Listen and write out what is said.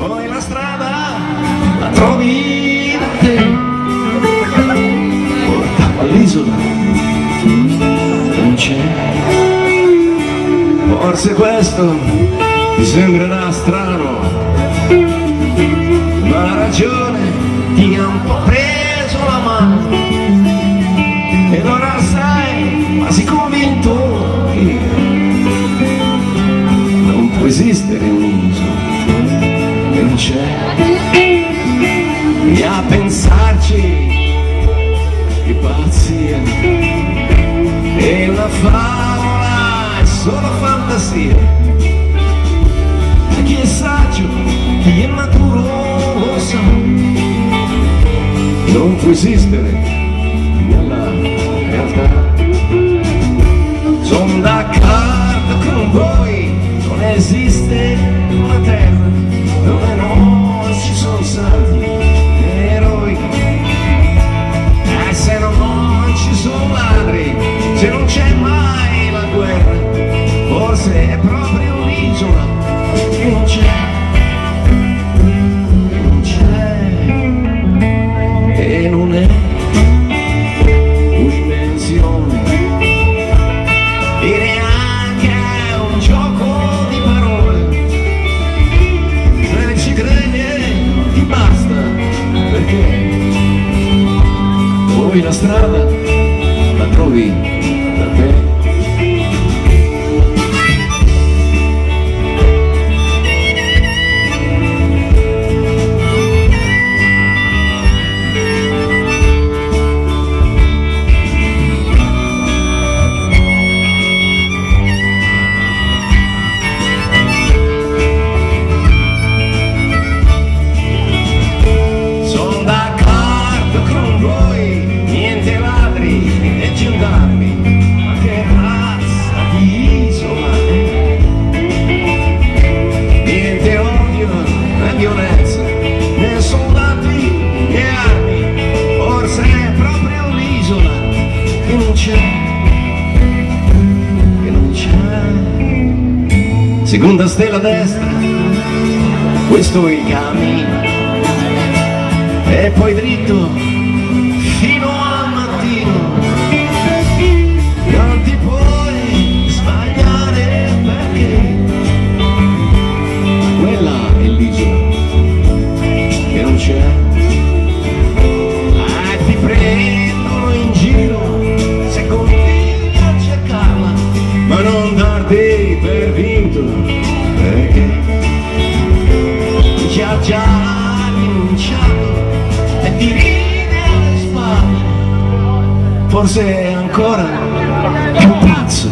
poi la strada la trovi da te, porta all'isola, non c'è. Forse questo ti sembrerà strano, ma la ragione ti ha un po' preso la mano, ed ora sai, quasi convinto che non può esistere un'isola che non c'è. E a pensarci, che pazzia, è una favola, è solo fantasia. E chi è saggio, chi è maturo lo sa, non può esistere nella realtà. Sono d'accordo con voi, non esiste una terra dove non ci sono santi e eroi, e se non ci sono ladri, se non c'è mai la guerra, forse è proprio un'isola che non c'è, e non è un'invenzione e neanche un gioco di parole. Se ci credi ti basta, perché poi la strada la trovi da te. Seconda stella a destra, questo è il cammino, e poi dritto fino al mattino. Non ti puoi sbagliare, perché quella è l'isola che non c'è. Ti prendono in giro se continui a cercarla, ma non darti per vinto, perché ci ha già rinunciato e ti ride alle spalle. Forse è ancora più pazzo